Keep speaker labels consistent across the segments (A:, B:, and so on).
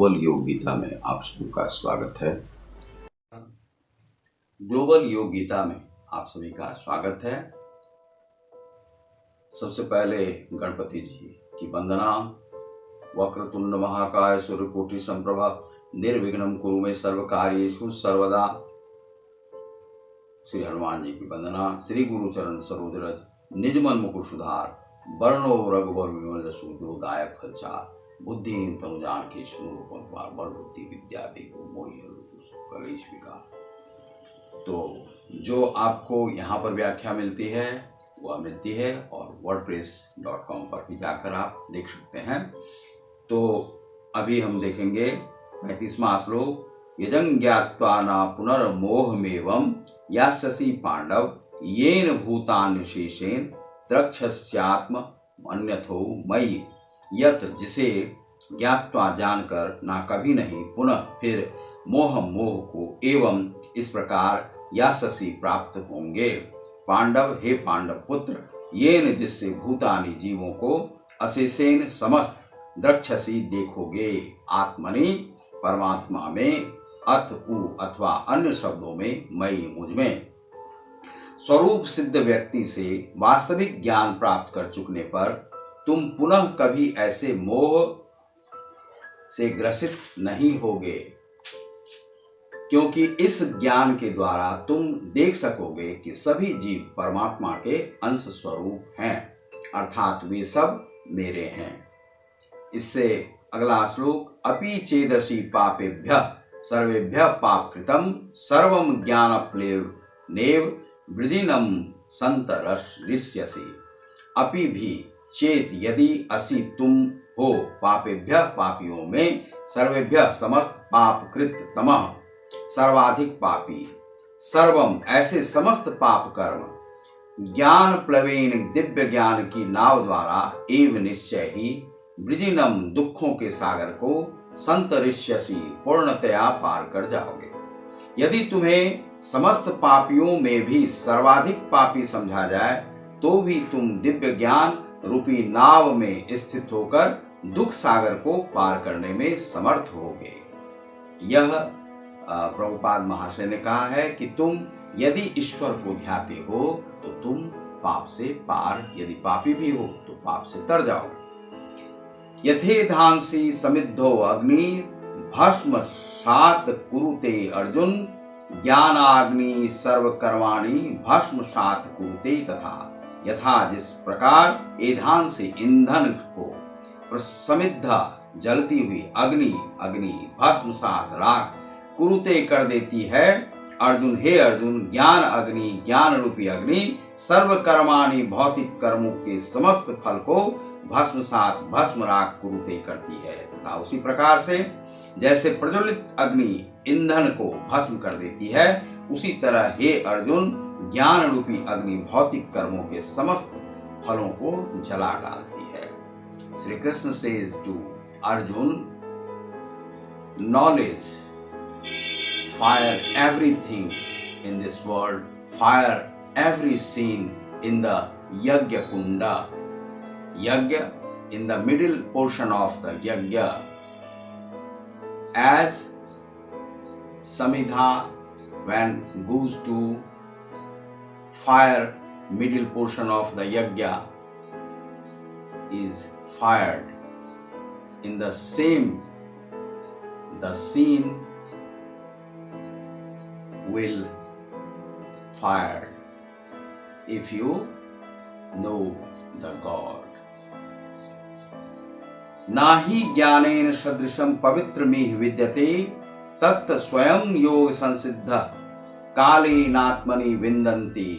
A: Global योग गीता में आप सभी का स्वागत है। ग्लोबल योग गीता में आप सभी का स्वागत है। सबसे पहले गणपति जी की वंदना। वक्रतुंड महाकाय सूर्यकोटि संप्रभा निर्विघ्नं कुरु मे सर्व कार्येषु सर्वदा। श्री हनुमान जी की वंदना। श्री गुरु चरण सरोज रज निज मन मुकुर सुधार। वर्णो रघुवर विमल जसु जो दायक फलचार। बुद्धिहीन तनु जानकी स्वरूपम पार बल बुद्धि विद्या देहो मोहि कलेश विकार। तो जो आपको यहाँ पर व्याख्या मिलती है वह मिलती है और wordpress.com पर भी जाकर आप देख सकते हैं। तो अभी हम देखेंगे 35वां श्लोक। यजं ज्ञात्वा न पुनर्मोहमेवं यास्यसि पांडव येन भूतान्यशेषेण द्रक्ष्यस्यात्म अन्यथो मयि। यत जिसे ज्ञात्वा जानकर ना कभी नहीं पुनः फिर मोह को एवं इस प्रकार यास्यसि प्राप्त होंगे। पांडव हे पांडव पुत्र येन जिससे भूतानि जीवों को अशेषेण समस्त द्रक्ष्यसि देखोगे। आत्मनि परमात्मा में अथ उ अथवा अन्य शब्दों में मई मुझ में। स्वरूप सिद्ध व्यक्ति से वास्तविक ज्ञान प्राप्त कर चुकने पर तुम पुनः कभी ऐसे मोह से ग्रसित नहीं होगे, क्योंकि इस ज्ञान के द्वारा तुम देख सकोगे कि सभी जीव परमात्मा के अंश स्वरूप हैं, अर्थात वे सब मेरे हैं। इससे अगला श्लोक। अपि चेदसि पापेभ्यः सर्वेभ्यः पापकृतं सर्वं ज्ञानप्लेव नेव वृजिनं संतरिष्यसि। अपि भी चेत यदि असि तुम हो पापेभ्यः पापियों में सर्वेभ्यः समस्त पापकृत तमः सर्वाधिक पापी सर्वम ऐसे समस्त पाप कर्म ज्ञान प्लवेन दिव्य ज्ञान की नाव द्वारा एवं निश्चय ही वृजिनम दुखों के सागर को संतरिष्यसि पूर्णतया पार कर जाओगे। यदि तुम्हें समस्त पापियों में भी सर्वाधिक पापी समझा जाए तो भी तुम दिव्य ज्ञान रूपी नाव में स्थित होकर दुख सागर को पार करने में समर्थ होगे। यह प्रभुपाद महाशय ने कहा है कि तुम यदि ईश्वर को ध्याते हो तो तुम पाप से पार, यदि पापी भी हो तो पाप से तर जाओगे। यथेधांसी समिद्धो अग्नि भस्म सात कुरुते अर्जुन ज्ञानाग्नि सर्व कर्माणि भस्म सात कुरुते। तथा यथा जिस प्रकार ईंधन से ईंधन को प्रसमिद्ध जलती हुई अग्नि भस्म सात राख कुरुते कर देती है। अर्जुन हे अर्जुन ज्ञान अग्नि ज्ञान रूपी अग्नि सर्व कर्माणि भौतिक कर्मों के समस्त फल को भस्म सात भस्म राख कुरुते करती है। तथा उसी प्रकार से जैसे प्रज्वलित अग्नि ईंधन को भस्म कर देती है उसी तरह हे अर्जुन ज्ञान रूपी अग्नि भौतिक कर्मों के समस्त फलों को जला डालती है। Shri Krishna says to Arjun, knowledge fire everything in this world, fire every scene in the yajna kunda. Yajna in the middle portion of the yajna, as samidha when goes to fire, middle portion of the yajna is fired. In the same, the scene will fired if you know the God. नाहि ज्ञानेन सदृशं पवित्रमिह विद्यते तत् स्वयं योग संसिद्ध कालेनात्मनि विन्दन्ति।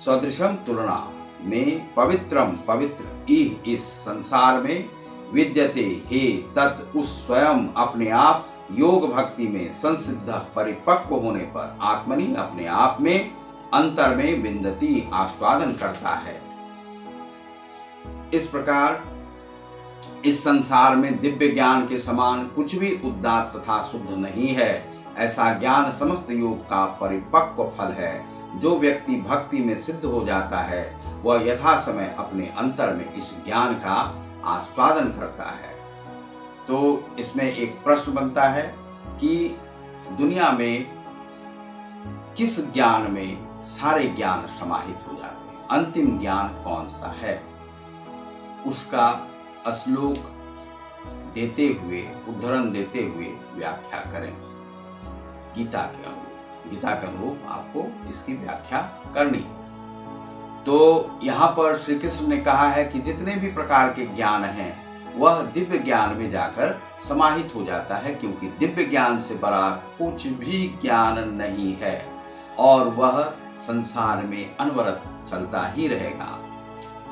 A: सदृशम तुलना में पवित्रम पवित्र इह इस संसार में विद्यते हे तत् उस स्वयं अपने आप योग भक्ति में संसिद्ध परिपक्व होने पर आत्मनि अपने आप में अंतर में विन्दति आस्वादन करता है। इस प्रकार इस संसार में दिव्य ज्ञान के समान कुछ भी उदात्त तथा शुद्ध नहीं है। ऐसा ज्ञान समस्त योग का परिपक्व फल है। जो व्यक्ति भक्ति में सिद्ध हो जाता है वह यथा समय अपने अंतर में इस ज्ञान का आस्वादन करता है। तो इसमें एक प्रश्न बनता है कि दुनिया में किस ज्ञान में सारे ज्ञान समाहित हो जाते हैं, अंतिम ज्ञान कौन सा है? उसका श्लोक देते हुए, उद्धरण देते हुए व्याख्या करें। गीता के अनुरूप आपको इसकी व्याख्या करनी। तो यहाँ पर श्री कृष्ण ने कहा है कि जितने भी प्रकार के ज्ञान हैं वह दिव्य ज्ञान में जाकर समाहित हो जाता है, क्योंकि दिव्य ज्ञान से बड़ा कुछ भी ज्ञान नहीं है और वह संसार में अनवरत चलता ही रहेगा।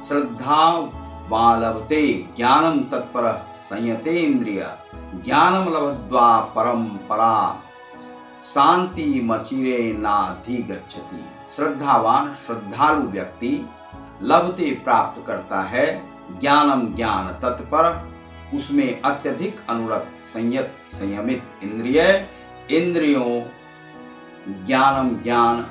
A: श्रद्धा लभते ज्ञानम तत्पर संयतेन्द्रिय ज्ञानम लभद्वा परम परा शांति मचिरे नाधिगच्छति। श्रद्धावान श्रद्धालु व्यक्ति लभते प्राप्त करता है ज्ञानम ज्ञान तत्पर, उसमें अत्यधिक अनुरक्त संयमित इंद्रियों ज्ञानम ज्ञान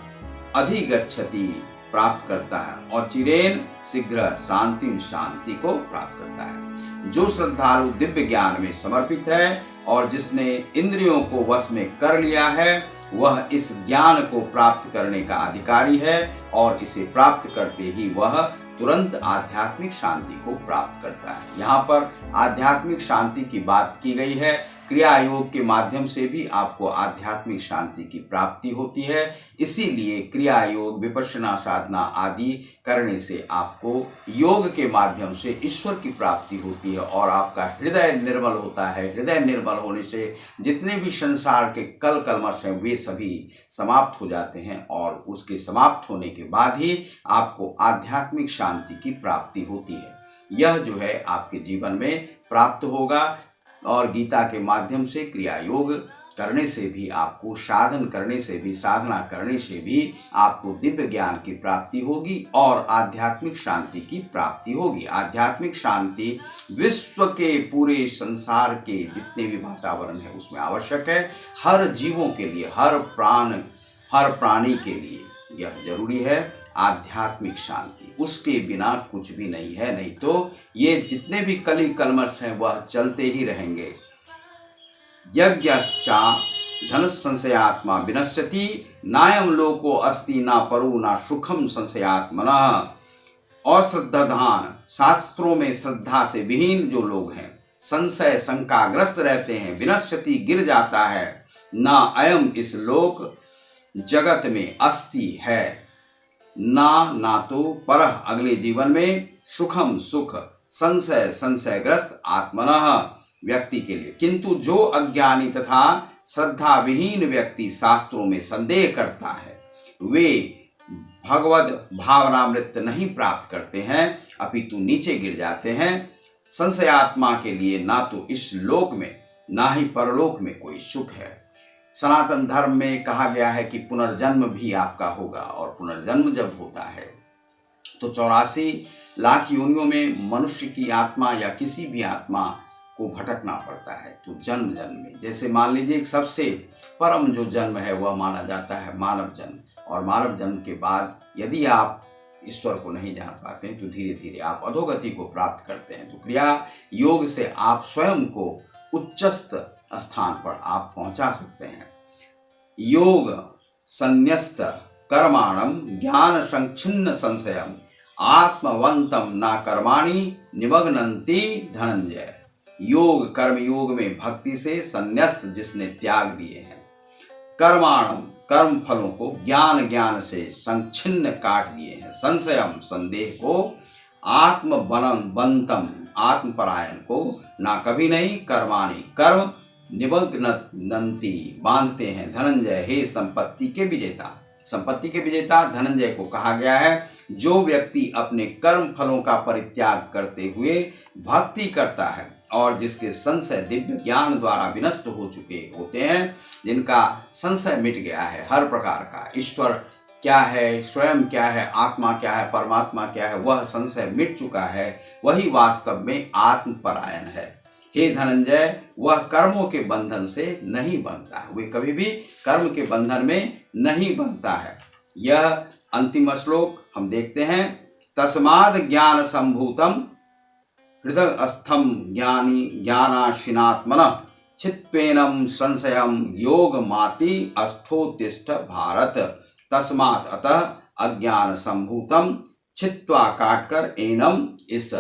A: अधिगच्छति प्राप्त करता है और चिरेन शीघ्र शांति को प्राप्त करता है। जो श्रद्धालु दिव्य ज्ञान में समर्पित है और जिसने इंद्रियों को वश में कर लिया है, वह इस ज्ञान को प्राप्त करने का अधिकारी है और इसे प्राप्त करते ही वह तुरंत आध्यात्मिक शांति को प्राप्त करता है। यहाँ पर आध्यात्मिक शांति की बात की गई है। क्रिया योग के माध्यम से भी आपको आध्यात्मिक शांति की प्राप्ति होती है। इसीलिए क्रिया योग, विपश्यना साधना आदि करने से आपको योग के माध्यम से ईश्वर की प्राप्ति होती है और आपका हृदय निर्मल होता है। हृदय निर्मल होने से जितने भी संसार के कलमश हैं वे सभी समाप्त हो जाते हैं और उसके समाप्त होने के बाद ही आपको आध्यात्मिक शांति की प्राप्ति होती है। यह जो है आपके जीवन में प्राप्त होगा और गीता के माध्यम से क्रिया योग करने से भी आपको, साधन करने से भी, साधना करने से भी आपको दिव्य ज्ञान की प्राप्ति होगी और आध्यात्मिक शांति की प्राप्ति होगी। आध्यात्मिक शांति विश्व के पूरे संसार के जितने भी वातावरण है उसमें आवश्यक है। हर जीवों के लिए, हर प्राणी के लिए यह जरूरी है आध्यात्मिक शांति। उसके बिना कुछ भी नहीं है, नहीं तो ये जितने भी कलमश हैं वह चलते ही रहेंगे। यज्ञश्चा धन संशयात्मा विनश्यति नायम लोको अस्ति ना परो ना सुखम संशयात्मनः। अश्रद्धान, शास्त्रों में श्रद्धा से विहीन जो लोग हैं, संशय शंकाग्रस्त रहते हैं, विनश्यति गिर जाता है, ना अयम इस लोक जगत में अस्ति है, ना तो पर अगले जीवन में सुखम सुख, संशयग्रस्त आत्मनः व्यक्ति के लिए। किंतु जो अज्ञानी तथा श्रद्धा विहीन व्यक्ति शास्त्रों में संदेह करता है वे भगवद भावनामृत नहीं प्राप्त करते हैं, अपितु नीचे गिर जाते हैं। संशयात्मा के लिए ना तो इस लोक में ना ही परलोक में कोई सुख है। सनातन धर्म में कहा गया है कि पुनर्जन्म भी आपका होगा और पुनर्जन्म जब होता है तो 84 लाख योनियों में मनुष्य की आत्मा या किसी भी आत्मा को भटकना पड़ता है। तो जन्म में, जैसे मान लीजिए एक सबसे परम जो जन्म है वह माना जाता है मानव जन्म, और मानव जन्म के बाद यदि आप ईश्वर को नहीं जान पाते हैं तो धीरे धीरे आप अधोगति को प्राप्त करते हैं। तो क्रिया योग से आप स्वयं को उच्चस्थ स्थान पर आप पहुंचा सकते हैं। योग संन्यस्त कर्माणम ज्ञान संक्षिन्न संशयम आत्मवंतम ना कर्माणि निमग्नन्ति धनंजय। योग कर्म योग में भक्ति से संन्यस्त जिसने त्याग दिए हैं, कर्माणम कर्म फलों को, ज्ञान से संक्षिन्न काट दिए हैं, संशयम संदेह को, आत्मवंतम आत्मपरायण को, ना कभी नहीं, कर्माणि कर्म, निमग्नन्ति बांधते हैं, धनंजय हे संपत्ति के विजेता धनंजय को कहा गया है। जो व्यक्ति अपने कर्म फलों का परित्याग करते हुए भक्ति करता है और जिसके संशय दिव्य ज्ञान द्वारा विनष्ट हो चुके होते हैं, जिनका संशय मिट गया है हर प्रकार का, ईश्वर क्या है, स्वयं क्या है, आत्मा क्या है, परमात्मा क्या है, वह संशय मिट चुका है, वही वास्तव में आत्मपरायण है। हे धनंजय, वह कर्मों के बंधन से नहीं बंधता है, वे कभी भी कर्म के बंधन में नहीं बंधता है। यह अंतिम श्लोक हम देखते हैं। तस्माद ज्ञान संभूतम हृदयस्थम ज्ञानी ज्ञानाशिनात्मनः चित्पेनम संशयम योग माति अष्टोत्तिष्ठ भारत। तस्मात् अतः अज्ञान संभूतम छित्वा काटकर एनम, इस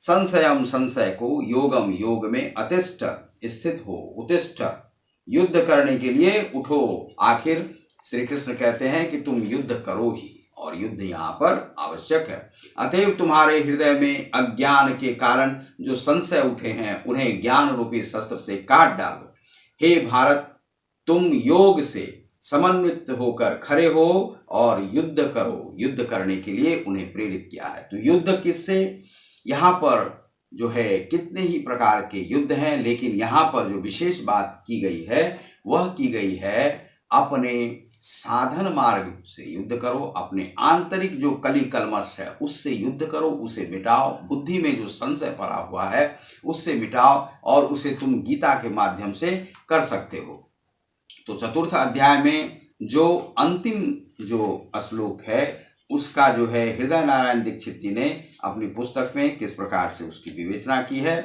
A: संशयम संशय को, योगम योग में, अतिष्ठ स्थित हो, उत्तिष्ठ युद्ध करने के लिए उठो। आखिर श्री कृष्ण कहते हैं कि तुम युद्ध करो ही, और युद्ध यहाँ पर आवश्यक है। अतएव तुम्हारे हृदय में अज्ञान के कारण जो संशय उठे हैं उन्हें ज्ञान रूपी शस्त्र से काट डालो। हे भारत, तुम योग से समन्वित होकर खड़े हो और युद्ध करो। युद्ध करने के लिए उन्हें प्रेरित किया है। तो युद्ध किससे? यहाँ पर जो है कितने ही प्रकार के युद्ध हैं, लेकिन यहाँ पर जो विशेष बात की गई है वह की गई है अपने साधन मार्ग से युद्ध करो। अपने आंतरिक जो कली कलमश है उससे युद्ध करो, उसे मिटाओ। बुद्धि में जो संशय पड़ा हुआ है उससे मिटाओ, और उसे तुम गीता के माध्यम से कर सकते हो। तो चतुर्थ अध्याय में जो अंतिम जो श्लोक है उसका जो है हृदय नारायण दीक्षित जी ने अपनी पुस्तक में किस प्रकार से उसकी विवेचना की है,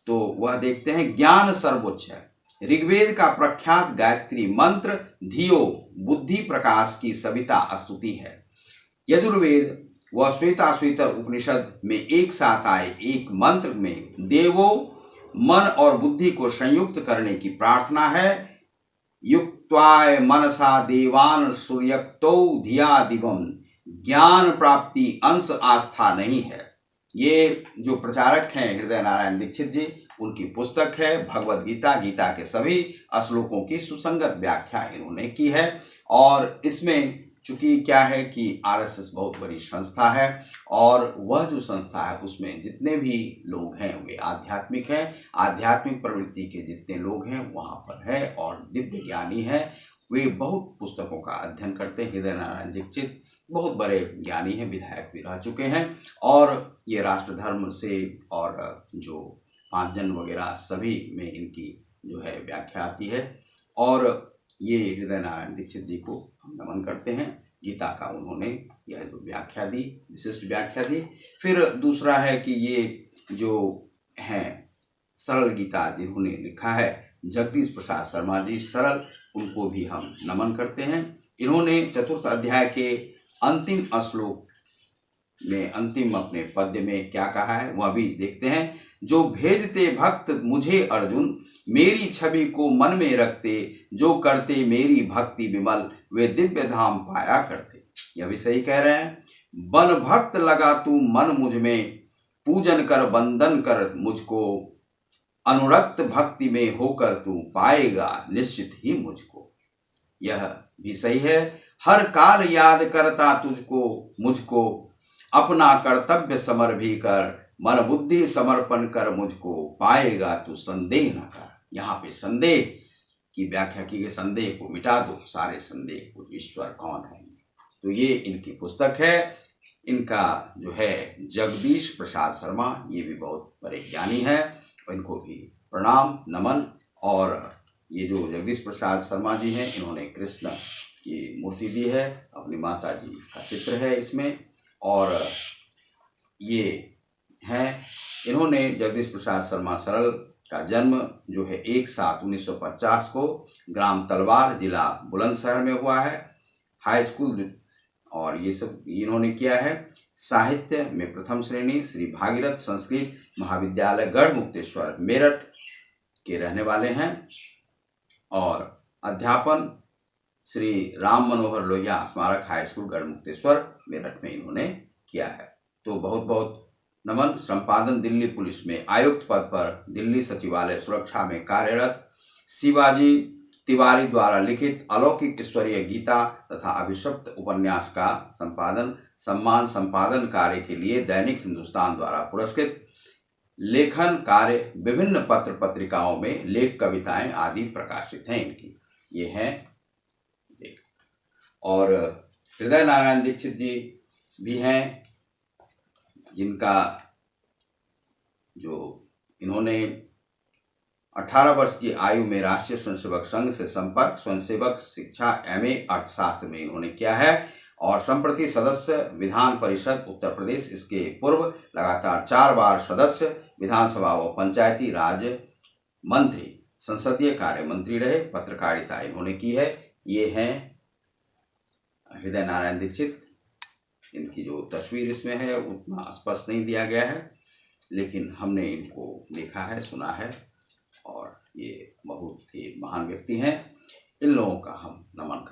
A: तो वह देखते हैं। ज्ञान सर्वोच्च है। ऋग्वेद का प्रख्यात गायत्री मंत्र धियो बुद्धि प्रकाश की सविता स्तुति है। यजुर्वेद व श्वेताश्वेतर उपनिषद में एक साथ आए एक मंत्र में देवो मन और बुद्धि को संयुक्त करने की प्रार्थना है। युक्त्वाय मनसा देवान सूर्यक्तौ धिया दिवम, ज्ञान प्राप्ति अंश आस्था नहीं है। ये जो प्रचारक हैं हृदय नारायण दीक्षित जी, उनकी पुस्तक है भगवद गीता। गीता के सभी श्लोकों की सुसंगत व्याख्या इन्होंने की है। और इसमें चूंकि क्या है कि आरएसएस बहुत बड़ी संस्था है, और वह जो संस्था है उसमें जितने भी लोग हैं वे आध्यात्मिक हैं। आध्यात्मिक प्रवृत्ति के जितने लोग हैं वहाँ पर है, और दिव्य ज्ञानी है। वे बहुत पुस्तकों का अध्ययन करते हैं। हृदय नारायण दीक्षित बहुत बड़े ज्ञानी हैं, विधायक भी रह चुके हैं, और ये राष्ट्र धर्म से और जो पांच जन वगैरह सभी में इनकी जो है व्याख्या आती है। और ये हृदय नारायण दीक्षित जी को हम नमन करते हैं। गीता का उन्होंने यह जो व्याख्या दी, विशिष्ट व्याख्या दी। फिर दूसरा है कि ये जो हैं सरल गीता जिन्होंने लिखा है जगदीश प्रसाद शर्मा जी, सरल, उनको भी हम नमन करते हैं। इन्होंने चतुर्थ अध्याय के अंतिम श्लोक में अंतिम अपने पद्य में क्या कहा है वह भी देखते हैं। जो भेजते भक्त मुझे अर्जुन, मेरी छवि को मन में रखते, जो करते मेरी भक्ति विमल, वे दिव्य धाम पाया करते। यह भी सही कह रहे हैं। बन भक्त लगा तू मन मुझ में, पूजन कर वंदन कर मुझको, अनुरक्त भक्ति में होकर तू पाएगा निश्चित ही मुझको। यह भी सही है। हर काल याद करता तुझको मुझको, अपना कर्तव्य समर भी कर, मन बुद्धि समर्पण कर मुझको, पाएगा तू संदेह न कर। यहाँ पे संदेह की व्याख्या की गई, संदेह को मिटा दो, सारे संदेह को, ईश्वर कौन है। तो ये इनकी पुस्तक है। इनका जो है जगदीश प्रसाद शर्मा, ये भी बहुत बड़े ज्ञानी हैं, इनको भी प्रणाम नमन। और ये जो जगदीश प्रसाद शर्मा जी हैं इन्होंने कृष्ण की मूर्ति दी है, अपनी माता जी का चित्र है इसमें। और ये हैं, इन्होंने जगदीश प्रसाद शर्मा सरल का जन्म जो है 1/7/1950 को ग्राम तलवार जिला बुलंदशहर में हुआ है। हाई स्कूल और ये सब इन्होंने किया है। साहित्य में प्रथम श्रेणी श्री भागीरथ संस्कृत महाविद्यालय गढ़ मुक्तेश्वर मेरठ के रहने वाले हैं। और अध्यापन श्री राम मनोहर लोहिया स्मारक हाई स्कूल गढ़ मुक्तेश्वर मेरठ में इन्होंने किया है। तो बहुत बहुत नमन। संपादन दिल्ली पुलिस में आयुक्त पद पर दिल्ली सचिवालय सुरक्षा में कार्यरत शिवाजी तिवारी द्वारा लिखित अलौकिक ईश्वरीय गीता तथा अभिशप्त उपन्यास का संपादन सम्मान संपादन कार्य के लिए दैनिक हिंदुस्तान द्वारा पुरस्कृत। लेखन कार्य विभिन्न पत्र पत्रिकाओं में लेख कविताएं आदि प्रकाशित हैं इनकी। ये हैं। और हृदय नारायण दीक्षित जी भी हैं, जिनका जो इन्होंने 18 वर्ष की आयु में राष्ट्रीय स्वयंसेवक संघ से संपर्क, स्वयंसेवक शिक्षा MA अर्थशास्त्र में इन्होंने किया है। और संप्रति सदस्य विधान परिषद उत्तर प्रदेश। इसके पूर्व लगातार 4 बार सदस्य विधानसभा व पंचायती राज मंत्री, संसदीय कार्य मंत्री रहे। पत्रकारिता इन्होंने की है। ये हैं हृदय नारायण दीक्षित। इनकी जो तस्वीर इसमें है उतना स्पष्ट नहीं दिया गया है, लेकिन हमने इनको देखा है, सुना है, और ये बहुत ही महान व्यक्ति हैं। इन लोगों का हम नमन करते हैं।